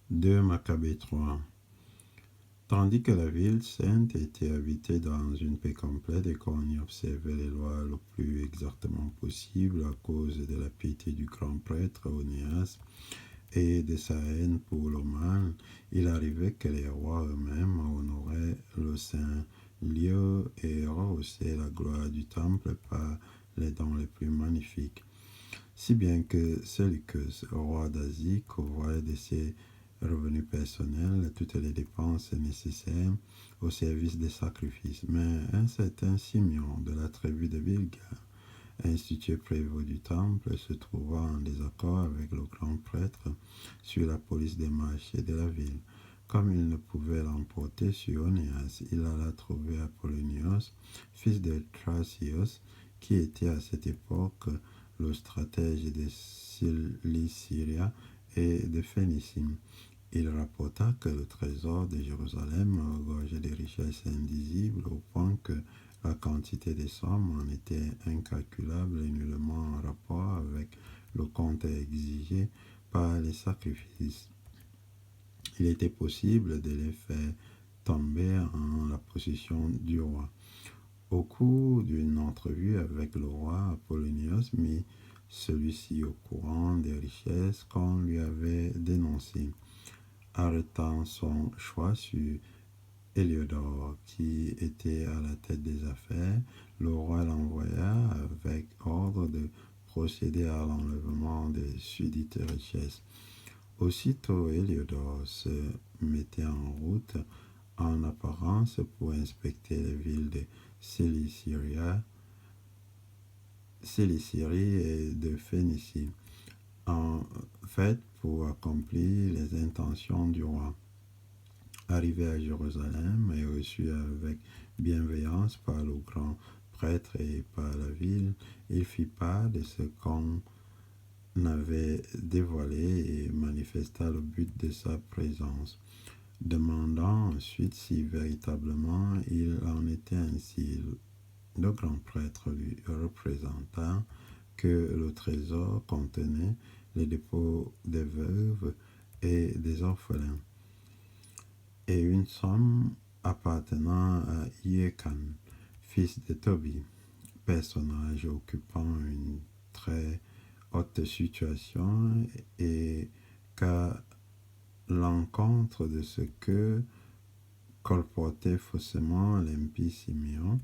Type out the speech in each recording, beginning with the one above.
2 Maccabées 3. Tandis que la ville sainte était habitée dans une paix complète et qu'on y observait les lois le plus exactement possible à cause de la piété du grand prêtre Onéas et de sa haine pour le mal, il arrivait que les rois eux-mêmes honoraient le saint lieu et rehaussaient la gloire du temple par les dons les plus magnifiques. Si bien que Séleucus, roi d'Asie, couvrait de ses revenus personnels toutes les dépenses nécessaires au service des sacrifices. Mais un certain Simeon de la tribu de Bilga, institué prévôt du temple, se trouva en désaccord avec le grand prêtre sur la police des marchés de la ville. Comme il ne pouvait l'emporter sur Onéas, il alla trouver Apollonios, fils de Thracios, qui était à cette époque le stratège de Cilicia et de Phénicie. Il rapporta que le trésor de Jérusalem regorgeait de richesses indisibles au point que la quantité des sommes en était incalculable et nullement en rapport avec le compte exigé par les sacrifices. Il était possible de les faire tomber en la possession du roi. Au cours d'une entrevue avec le roi, Apollonios mit celui-ci au courant des richesses qu'on lui avait dénoncées. Arrêtant son choix sur Héliodore, qui était à la tête des affaires, le roi l'envoya avec ordre de procéder à l'enlèvement des susdites richesses. Aussitôt Héliodore se mettait en route en apparence pour inspecter les villes de Cilicie et de Phénicie, en fait pour accomplir les intentions du roi. Arrivé à Jérusalem et reçu avec bienveillance par le grand prêtre et par la ville, il fit part de ce qu'on avait dévoilé et manifesta le but de sa présence, demandant ensuite si véritablement il en était ainsi. Le grand prêtre lui représenta que le trésor contenait les dépôts des veuves et des orphelins, et une somme appartenant à Iekan, fils de Tobie, personnage occupant une très haute situation, et qu'à l'encontre de ce que colportait faussement l'impie Simeon,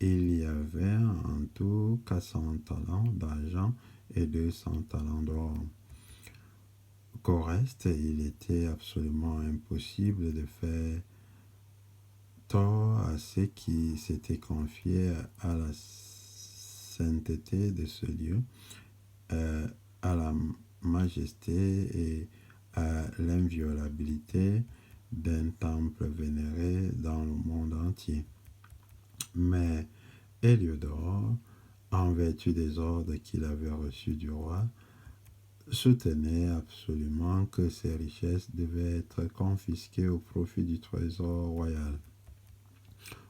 il y avait en tout 400 talents d'argent et 200 talents d'or. Qu'au reste, il était absolument impossible de faire tort à ceux qui s'étaient confiés à la sainteté de ce lieu, à la majesté et à l'inviolabilité d'un temple vénéré dans le monde entier. Mais Héliodore, en vertu des ordres qu'il avait reçus du roi, soutenait absolument que ces richesses devaient être confisquées au profit du trésor royal.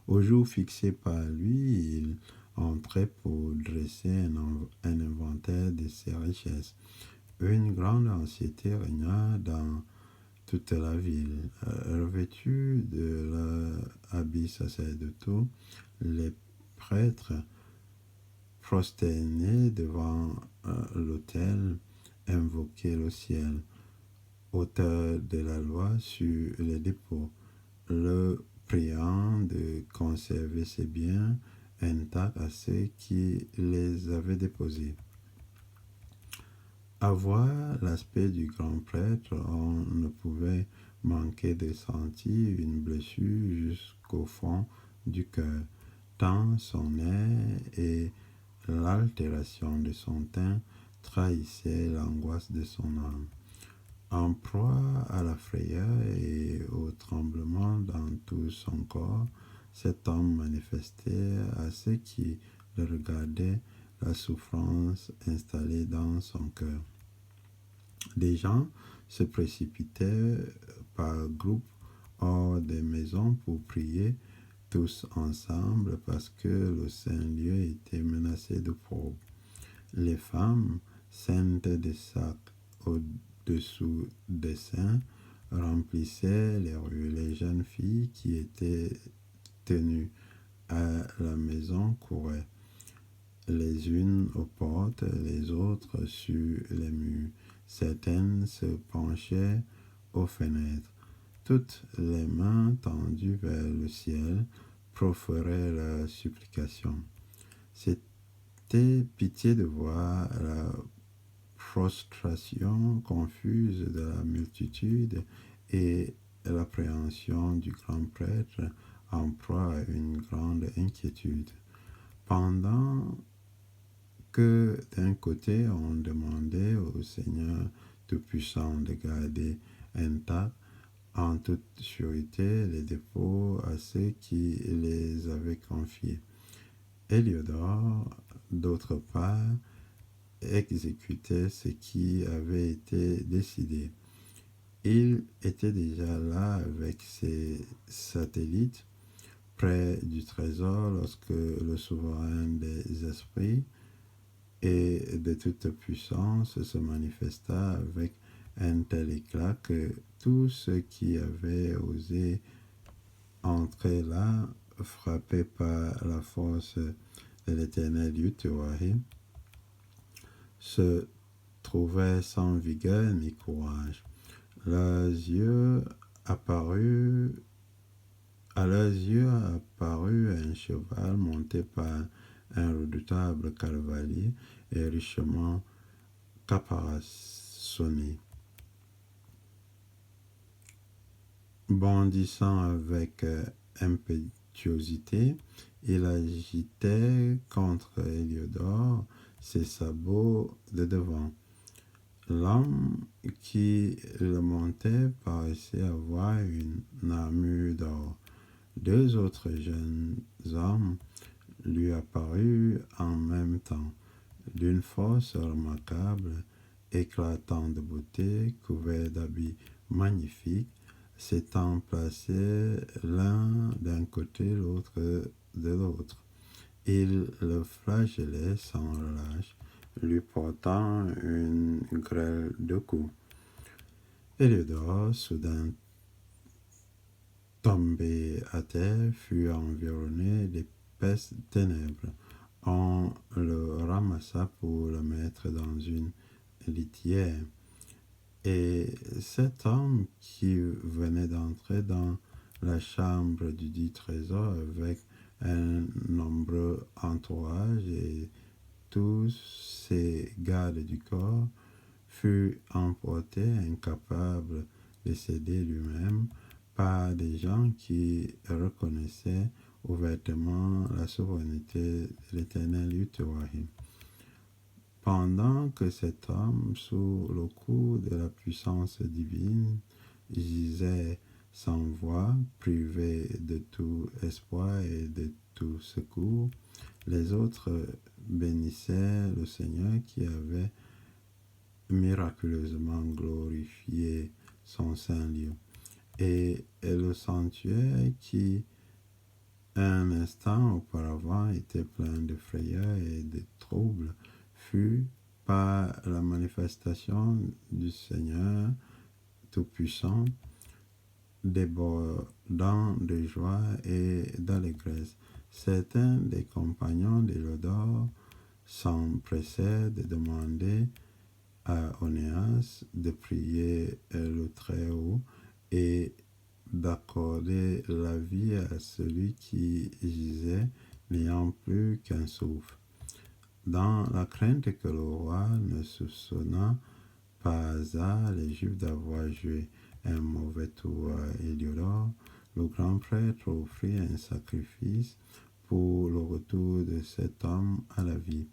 Au jour fixé par lui, il entrait pour dresser un inventaire de ses richesses. Une grande anxiété régna dans toute la ville. Revêtus de leur habit sacerdotaux, les prêtres prosternés devant l'autel invoquaient le ciel, auteur de la loi sur les dépôts, le priant de conserver ses biens intacts à ceux qui les avaient déposés. À voir l'aspect du grand prêtre, on ne pouvait manquer de sentir une blessure jusqu'au fond du cœur, tant son air et l'altération de son teint trahissaient l'angoisse de son âme. En proie à la frayeur et au tremblement dans tout son corps, cet homme manifestait à ceux qui le regardaient la souffrance installée dans son cœur. Des gens se précipitaient par groupes hors des maisons pour prier tous ensemble parce que le Saint-Lieu était menacé de pauvres. Les femmes, ceintes de sacs au-dessous des seins, remplissaient les rues. Les jeunes filles qui étaient tenues à la maison couraient, les unes aux portes, les autres sur les murs. Certaines se penchaient aux fenêtres. Toutes les mains tendues vers le ciel proféraient leurs supplications. C'était pitié de voir la prostration confuse de la multitude et l'appréhension du grand prêtre en proie à une grande inquiétude. Pendant que d'un côté on demandait au Seigneur Tout-Puissant de garder intacts en toute sûreté les dépôts à ceux qui les avaient confiés. Héliodore, d'autre part, exécutait ce qui avait été décidé. Il était déjà là avec ses satellites près du trésor lorsque le souverain des esprits et de toute puissance se manifesta avec un tel éclat que tous ceux qui avaient osé entrer là, frappés par la force de l'éternel Yutawahim, se trouvaient sans vigueur ni courage. À leurs yeux apparut un cheval monté par un redoutable cavalier et richement caparaçonné. Bondissant avec impétuosité, il agitait contre Héliodore ses sabots de devant. L'homme qui le montait paraissait avoir une armure d'or. Deux autres jeunes hommes lui apparurent en même temps, d'une force remarquable, éclatant de beauté, couverts d'habits magnifiques, s'étant placés l'un d'un côté, l'autre de l'autre. Ils le flagellaient sans relâche, lui portant une grêle de coups. Héliodore, soudain tombé à terre, fut environné d'épaisses ténèbres. On le ramassa pour le mettre dans une litière. Et cet homme qui venait d'entrer dans la chambre du dit trésor avec un nombreux entourage et tous ses gardes du corps fut emporté incapable de céder lui-même par des gens qui reconnaissaient ouvertement la souveraineté de l'Éternel Yutawahim. Pendant que cet homme, sous le coup de la puissance divine, gisait sans voix, privé de tout espoir et de tout secours, les autres bénissaient le Seigneur qui avait miraculeusement glorifié son saint lieu. Et le sanctuaire qui, un instant auparavant, était plein de frayeur et de troubles, fut, par la manifestation du Seigneur Tout-Puissant, débordant de joie et d'allégresse. Certains des compagnons d'Héliodore s'empressèrent de demander à Onéas de prier le Très-Haut et d'accorder la vie à celui qui gisait, n'ayant plus qu'un souffle. Dans la crainte que le roi ne soupçonnât par hasard les Juifs d'avoir joué un mauvais tour à Héliodore, le grand prêtre offrit un sacrifice pour le retour de cet homme à la vie.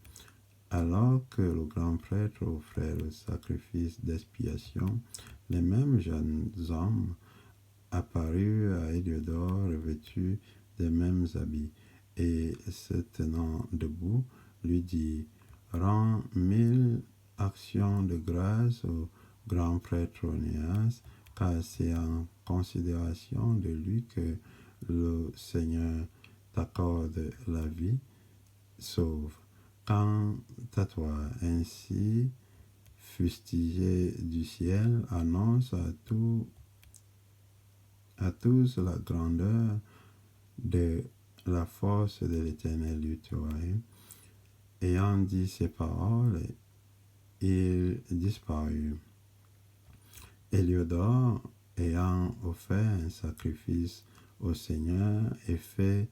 Alors que le grand prêtre offrait le sacrifice d'expiation, les mêmes jeunes hommes apparurent à Héliodore revêtus des mêmes habits, et se tenant debout, lui dit: Rends 1000 actions de grâce au grand prêtre Onéas, car c'est en considération de lui que le Seigneur t'accorde la vie, sauve. Quant à toi, ainsi fustigé du ciel, annonce à tous à tous la grandeur de la force de l'Éternel du Touraï. Ayant dit ces paroles, il disparut. Héliodore, ayant offert un sacrifice au Seigneur et fait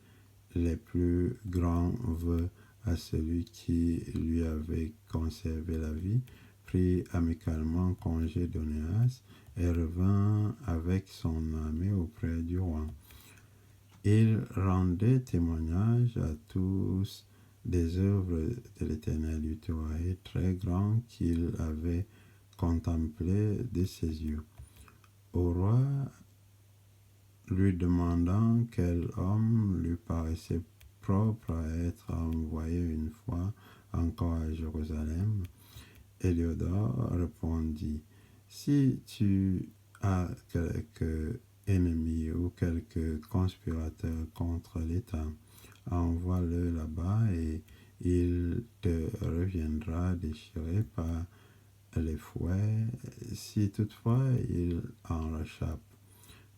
les plus grands vœux à celui qui lui avait conservé la vie, prit amicalement congé d'Onéas et revint avec son armée auprès du roi. Il rendait témoignage à tous des œuvres de l'Éternel du Touraï très grands qu'il avait contemplées de ses yeux. Au roi, lui demandant quel homme lui paraissait propre à être envoyé une fois encore à Jérusalem, Héliodore répondit, si tu as quelque ennemi ou quelque conspirateur contre l'État, envoie-le là-bas et il te reviendra déchiré par les fouets, si toutefois il en réchappe,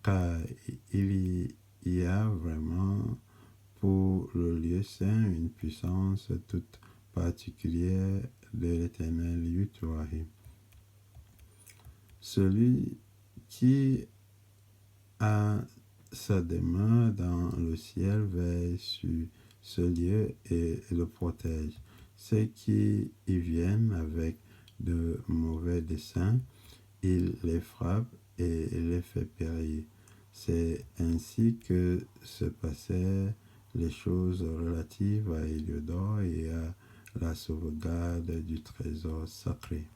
car il y a vraiment pour le lieu saint une puissance toute particulière de l'Éternel Yutwahi. Celui qui a sa demeure dans le ciel veille sur ce lieu et le protège. Ceux qui y viennent avec de mauvais desseins, il les frappe et les fait périr. C'est ainsi que se passaient les choses relatives à Héliodore et à la sauvegarde du trésor sacré.